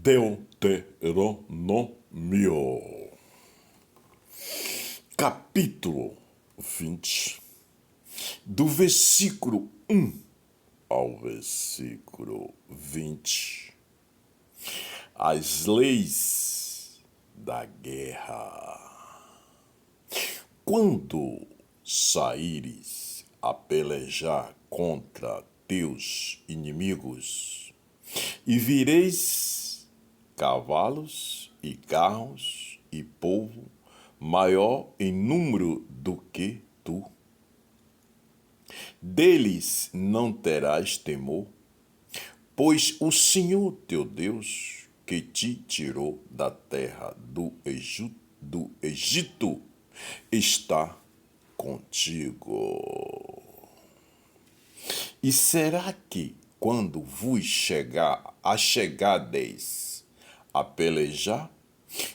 Deuteronômio, capítulo 20, do versículo 1 ao versículo 20. As leis da guerra. Quando saíres a pelejar contra teus inimigos, e vireis cavalos e carros e povo maior em número do que tu, deles não terás temor, pois o Senhor teu Deus, que te tirou da terra do Egito, está contigo. E será que, quando vos chegardes a pelejar,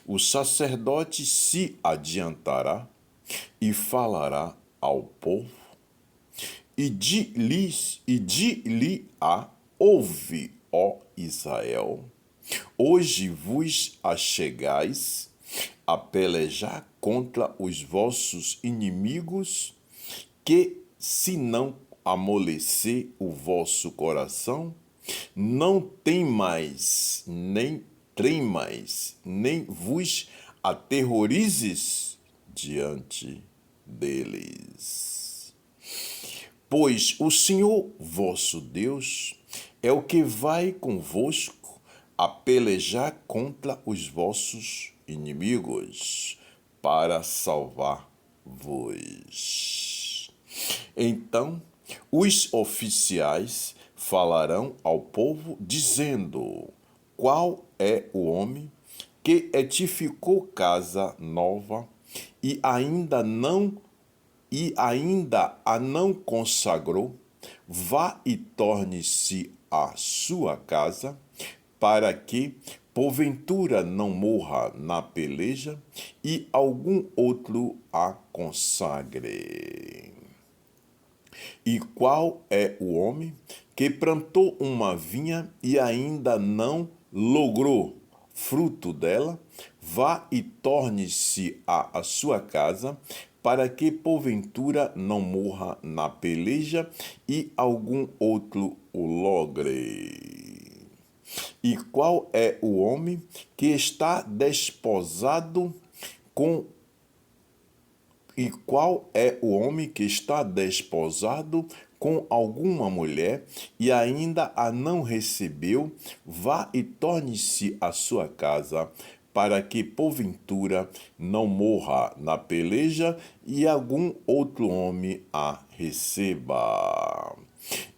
o sacerdote se adiantará e falará ao povo, e dir-lhe-á: ouve, ó Israel, hoje vos achegais a pelejar contra os vossos inimigos, que, se não amolecer o vosso coração, não temais, nem tremais, nem vos aterrorizes diante deles. Pois o Senhor vosso Deus é o que vai convosco a pelejar contra os vossos inimigos, para salvar-vos. Então os oficiais falarão ao povo, dizendo: qual é o homem que edificou casa nova e ainda a não consagrou? Vá e torne-se à sua casa, para que porventura não morra na peleja e algum outro a consagre. E qual é o homem que plantou uma vinha e ainda não logrou fruto dela? Vá e torne-se à sua casa, para que porventura não morra na peleja e algum outro o logre. E qual é o homem que está desposado com alguma mulher e ainda a não recebeu? Vá e torne-se à sua casa, para que porventura não morra na peleja e algum outro homem a receba.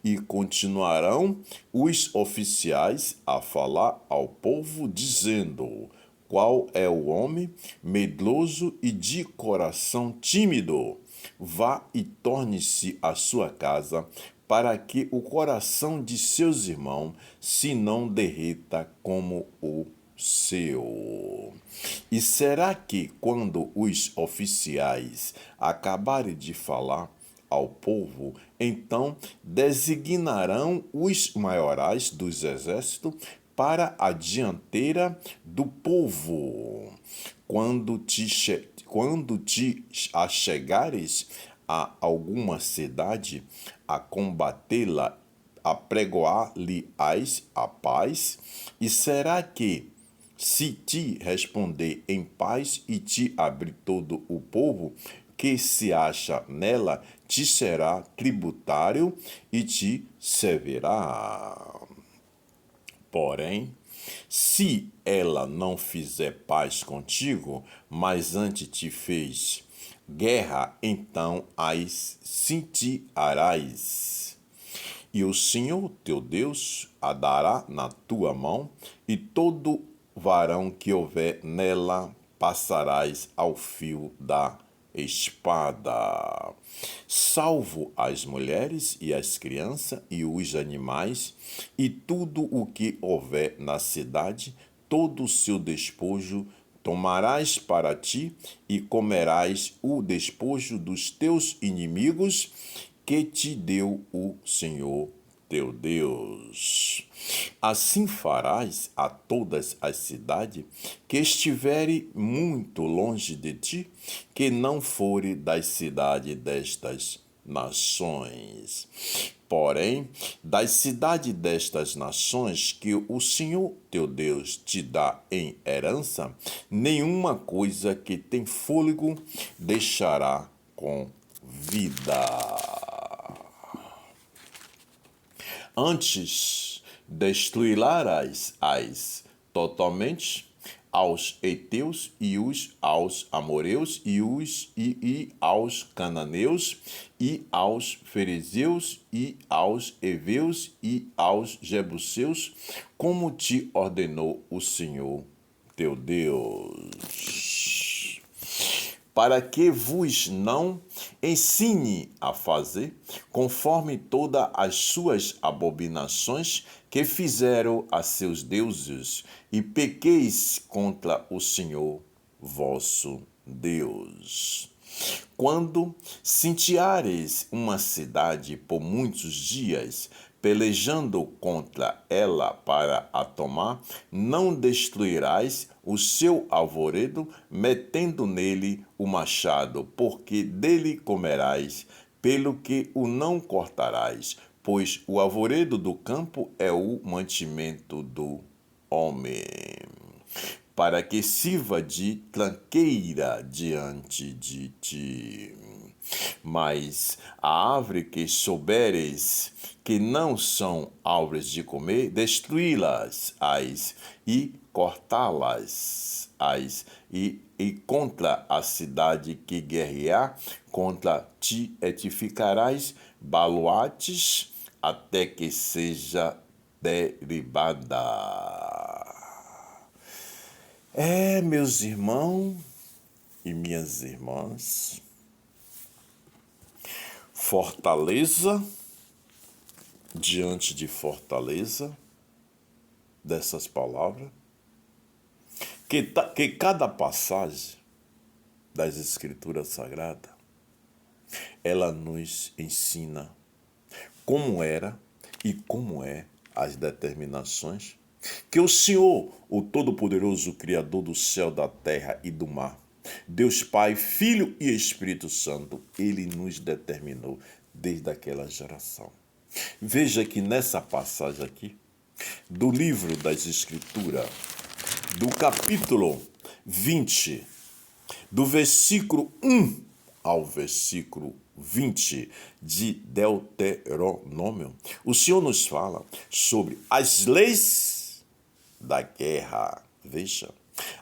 E continuarão os oficiais a falar ao povo, dizendo: qual é o homem medroso e de coração tímido? Vá e torne-se à sua casa, para que o coração de seus irmãos se não derreta como o seu. E será que, quando os oficiais acabarem de falar ao povo, então designarão os maiorais dos exércitos para a dianteira do povo. Quando te achegares a alguma cidade, a combatê-la, apregoar-lhe-ás a paz, e será que, se te responder em paz e te abrir todo o povo que se acha nela, te será tributário e te servirá. Porém, se ela não fizer paz contigo, mas antes te fez guerra, então as cintirás. E o Senhor teu Deus a dará na tua mão, e todo varão que houver nela passarás ao fio da espada, salvo as mulheres e as crianças e os animais, e tudo o que houver na cidade, todo o seu despojo tomarás para ti, e comerás o despojo dos teus inimigos, que te deu o Senhor teu Deus. Assim farás a todas as cidades que estiverem muito longe de ti, que não forem das cidades destas nações. Porém, das cidades destas nações que o Senhor teu Deus te dá em herança, nenhuma coisa que tem fôlego deixará com vida. Antes destruirás totalmente aos heteus e aos amoreus e aos cananeus e aos ferezeus e aos heveus e aos jebuseus, como te ordenou o Senhor teu Deus, para que vos não ensine a fazer, conforme todas as suas abominações que fizeram a seus deuses, e pequeis contra o Senhor vosso Deus. Quando sitiares uma cidade por muitos dias, pelejando contra ela para a tomar, não destruirás o seu alvoredo, metendo nele o machado, porque dele comerás, pelo que o não cortarás, pois o alvoredo do campo é o mantimento do homem, para que sirva de tranqueira diante de ti. Mas a árvore que souberes que não são árvores de comer, destruí-las e cortá-las e contra a cidade que guerrear, contra ti edificarás baluartes até que seja derribada. Meus irmãos e minhas irmãs, fortaleza diante de fortaleza dessas palavras, que cada passagem das Escrituras Sagradas, ela nos ensina como era e como é as determinações que o Senhor, o Todo-Poderoso, Criador do céu, da terra e do mar, Deus Pai, Filho e Espírito Santo, Ele nos determinou desde aquela geração. Veja que nessa passagem aqui, do livro das Escrituras, do capítulo 20, do versículo 1 ao versículo 20 de Deuteronômio, o Senhor nos fala sobre as leis da guerra. Veja,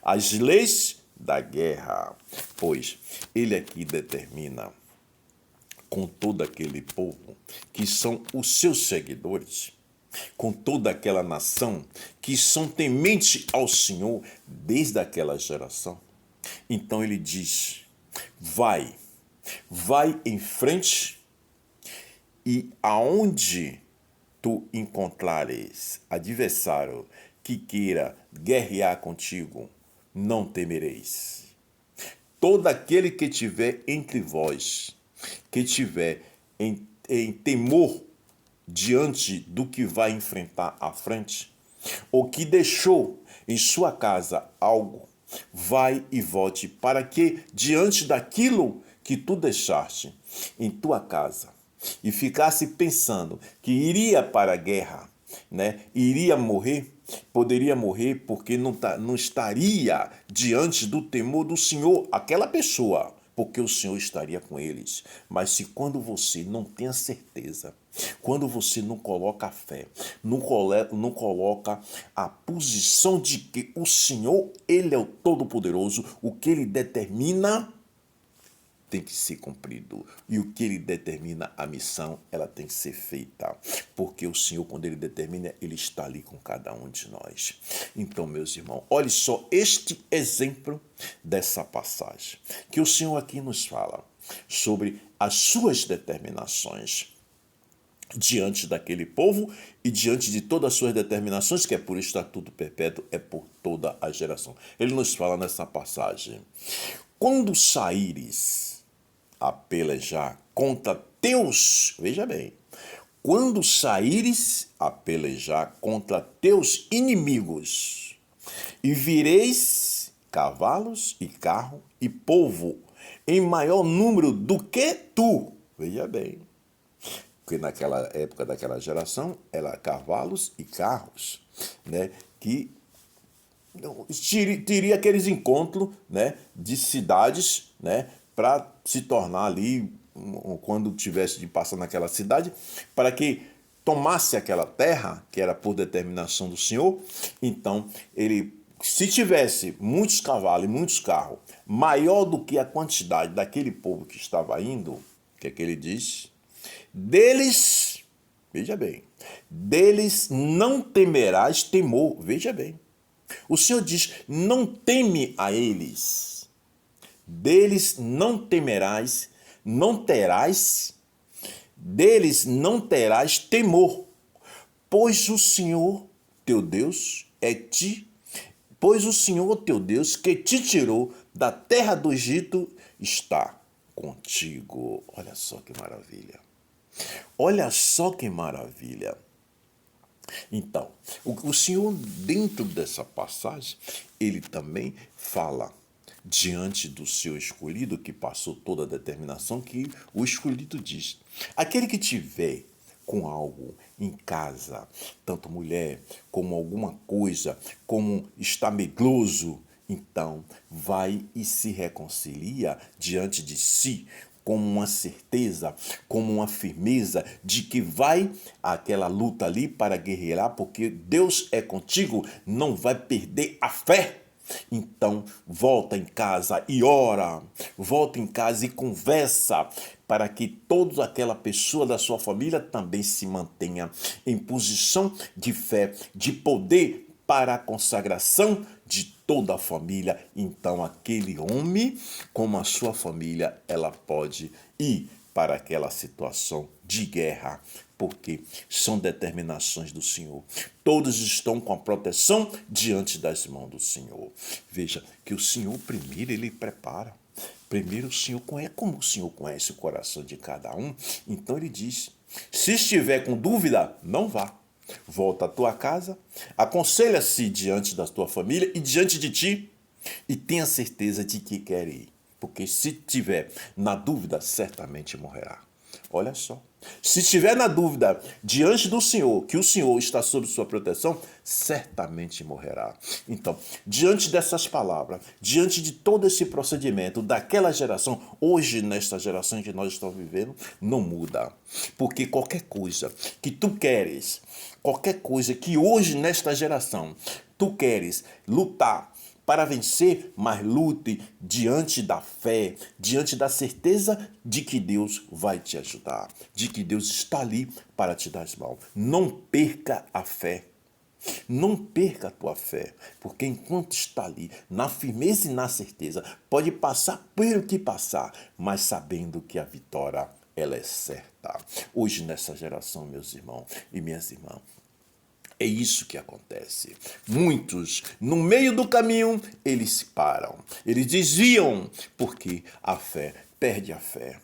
as leis da guerra, pois ele aqui determina com todo aquele povo que são os seus seguidores, com toda aquela nação que são temente ao Senhor desde aquela geração. Então ele diz, vai em frente, e aonde tu encontrares adversário que queira guerrear contigo, não temereis. Todo aquele que tiver entre vós, que tiver em temor diante do que vai enfrentar à frente, ou que deixou em sua casa algo, vai e volte, para que diante daquilo que tu deixaste em tua casa e ficasse pensando que iria para a guerra, iria morrer, poderia morrer porque não estaria diante do temor do Senhor, aquela pessoa, porque o Senhor estaria com eles. Mas se quando você não tem a certeza, quando você não coloca a fé, não coloca a posição de que o Senhor, Ele é o Todo-Poderoso, o que Ele determina tem que ser cumprido. E o que Ele determina, a missão, ela tem que ser feita. Porque o Senhor, quando Ele determina, Ele está ali com cada um de nós. Então, meus irmãos, olhe só este exemplo dessa passagem, que o Senhor aqui nos fala sobre as suas determinações diante daquele povo e diante de todas as suas determinações, que é por estatuto perpétuo, é por toda a geração. Ele nos fala nessa passagem, quando saíres a pelejar contra teus, veja bem, quando saíres a pelejar contra teus inimigos, e vireis cavalos e carro e povo em maior número do que tu. Veja bem, porque naquela época daquela geração, era cavalos e carros, né, que teria aqueles encontros, né, de cidades, né, para se tornar ali, quando tivesse de passar naquela cidade, para que tomasse aquela terra, que era por determinação do Senhor. Então, ele, se tivesse muitos cavalos e muitos carros, maior do que a quantidade daquele povo que estava indo, o que é que ele diz? Deles, veja bem, deles não temerás temor, veja bem. O Senhor diz, não teme a eles. Deles não temerás, não terás, deles não terás temor, pois o Senhor teu Deus pois o Senhor teu Deus que te tirou da terra do Egito está contigo. Olha só que maravilha. Olha só que maravilha. Então, o Senhor, dentro dessa passagem, ele também fala diante do seu escolhido, que passou toda a determinação, que o escolhido diz: aquele que tiver com algo em casa, tanto mulher como alguma coisa, como está medroso, então vai e se reconcilia diante de si, como uma certeza, como uma firmeza de que vai aquela luta ali para guerrear, porque Deus é contigo, não vai perder a fé. Então, volta em casa e ora, volta em casa e conversa, para que toda aquela pessoa da sua família também se mantenha em posição de fé, de poder para a consagração de toda a família. Então, aquele homem, como a sua família, ela pode ir para aquela situação de guerra, porque são determinações do Senhor. Todos estão com a proteção diante das mãos do Senhor. Veja que o Senhor primeiro, ele prepara. Primeiro o Senhor conhece, como o Senhor conhece o coração de cada um, então ele diz, se estiver com dúvida, não vá. Volta à tua casa, aconselha-se diante da tua família e diante de ti, e tenha certeza de que quer ir. Porque se tiver na dúvida, certamente morrerá. Olha só. Se estiver na dúvida diante do Senhor, que o Senhor está sob sua proteção, certamente morrerá. Então, diante dessas palavras, diante de todo esse procedimento daquela geração, hoje, nesta geração que nós estamos vivendo, não muda. Porque qualquer coisa que tu queres, qualquer coisa que hoje, nesta geração, tu queres lutar para vencer, mas lute diante da fé, diante da certeza de que Deus vai te ajudar, de que Deus está ali para te dar as mãos. Não perca a fé. Não perca a tua fé, porque enquanto está ali, na firmeza e na certeza, pode passar pelo que passar, mas sabendo que a vitória, ela é certa. Hoje, nessa geração, meus irmãos e minhas irmãs, é isso que acontece. Muitos, no meio do caminho, eles se param. Eles desviam, porque a fé perde a fé.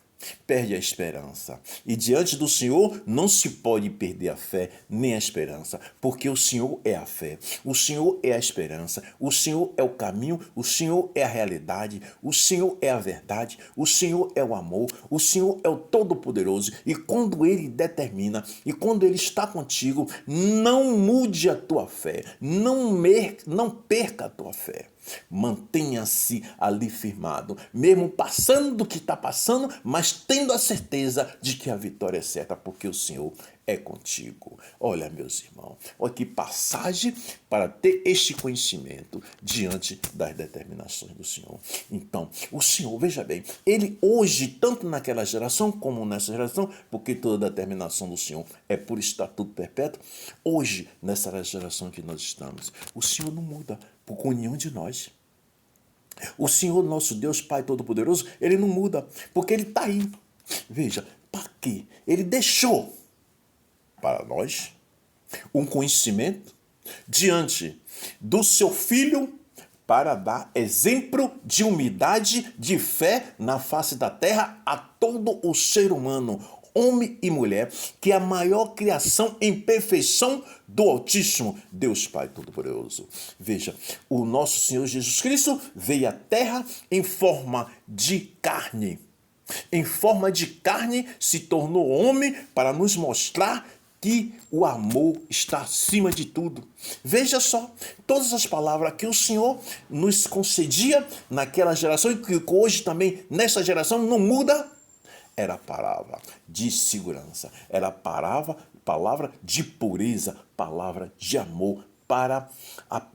Perde a esperança. E diante do Senhor não se pode perder a fé nem a esperança, porque o Senhor é a fé, o Senhor é a esperança, o Senhor é o caminho, o Senhor é a realidade, o Senhor é a verdade, o Senhor é o amor, o Senhor é o Todo-Poderoso. E quando Ele determina, e quando Ele está contigo, não mude a tua fé, não perca a tua fé. Mantenha-se ali firmado, mesmo passando do que está passando, mas tendo a certeza de que a vitória é certa, porque o Senhor é contigo. Olha, meus irmãos, olha que passagem para ter este conhecimento diante das determinações do Senhor. Então, o Senhor, veja bem, Ele hoje, tanto naquela geração como nessa geração, porque toda determinação do Senhor é por estatuto perpétuo, hoje, nessa geração que nós estamos, o Senhor não muda por nenhum de nós. O Senhor, nosso Deus, Pai Todo-Poderoso, Ele não muda, porque Ele está aí. Veja, para quê? Ele deixou para nós um conhecimento diante do seu Filho para dar exemplo de humildade, de fé na face da terra a todo o ser humano. homem e mulher, que é a maior criação em perfeição do Altíssimo Deus Pai Todo-Poderoso. Veja, o nosso Senhor Jesus Cristo veio à Terra em forma de carne. Em forma de carne se tornou homem para nos mostrar que o amor está acima de tudo. Veja só, todas as palavras que o Senhor nos concedia naquela geração e que hoje também nessa geração não muda, era a palavra de segurança, era a palavra de pureza, palavra de amor para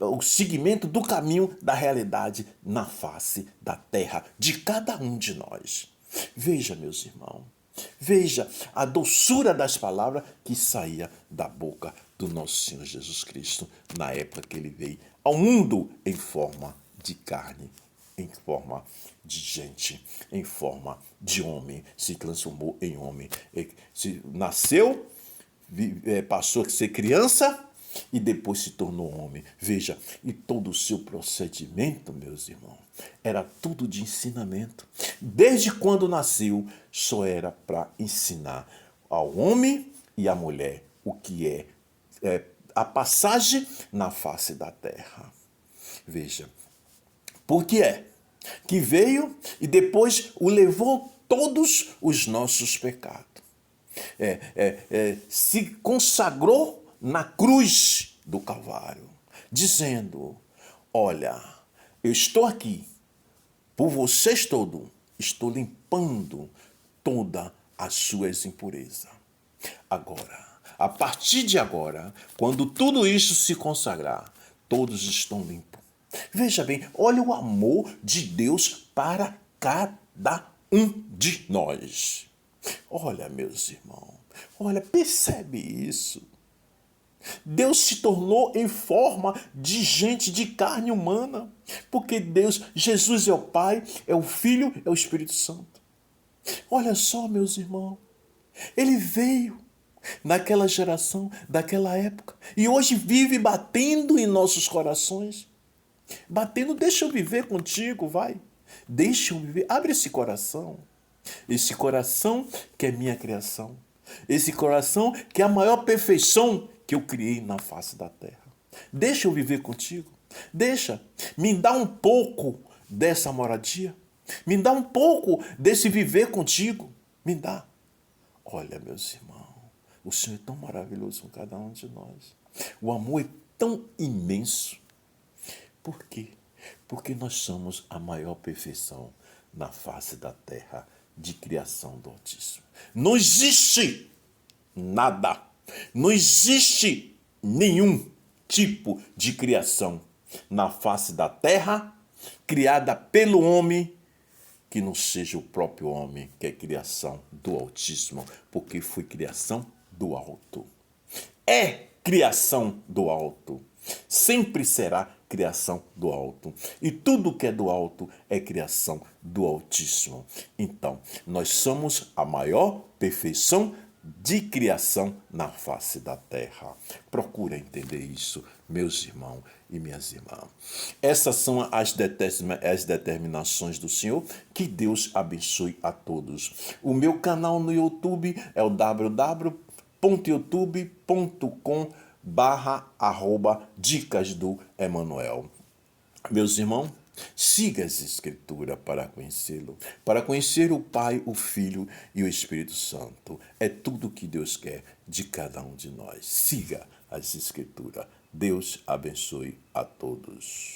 o seguimento do caminho da realidade na face da terra de cada um de nós. Veja, meus irmãos, veja a doçura das palavras que saía da boca do nosso Senhor Jesus Cristo na época que ele veio ao mundo em forma de carne, em forma de gente, em forma de homem, se transformou em homem, nasceu, passou a ser criança e depois se tornou homem. Veja, e todo o seu procedimento, meus irmãos, era tudo de ensinamento. Desde quando nasceu, só era para ensinar ao homem e à mulher o que é a passagem na face da terra. Veja, por que é que veio e depois o levou todos os nossos pecados. Se consagrou na cruz do Calvário, dizendo: olha, eu estou aqui, por vocês todos, estou limpando todas as suas impurezas. Agora, a partir de agora, quando tudo isso se consagrar, todos estão limpos. Veja bem, olha o amor de Deus para cada um de nós. Olha, meus irmãos, olha, percebe isso. Deus se tornou em forma de gente, de carne humana, porque Deus, Jesus é o Pai, é o Filho, é o Espírito Santo. Olha só, meus irmãos, ele veio naquela geração, daquela época, e hoje vive batendo em nossos corações. Batendo, deixa eu viver contigo, vai. Deixa eu viver, abre esse coração. Esse coração que é minha criação. Esse coração que é a maior perfeição que eu criei na face da terra. Deixa eu viver contigo. Deixa. Me dá um pouco dessa moradia. Me dá um pouco desse viver contigo. Me dá. Olha, meus irmãos, o Senhor é tão maravilhoso com cada um de nós. O amor é tão imenso. Por quê? Porque nós somos a maior perfeição na face da terra de criação do Altíssimo. Não existe nada, não existe nenhum tipo de criação na face da terra criada pelo homem que não seja o próprio homem, que é criação do Altíssimo, porque foi criação do alto. É criação do alto. Sempre será criação do alto. E tudo que é do alto é criação do Altíssimo. Então, nós somos a maior perfeição de criação na face da terra. Procura entender isso, meus irmãos e minhas irmãs. Essas são as determinações do Senhor. Que Deus abençoe a todos. O meu canal no YouTube é o www.youtube.com/dicas do Emanuel. Meus irmãos, siga as Escrituras para conhecê-lo, para conhecer o Pai, o Filho e o Espírito Santo. É tudo o que Deus quer de cada um de nós. Siga as Escrituras. Deus abençoe a todos.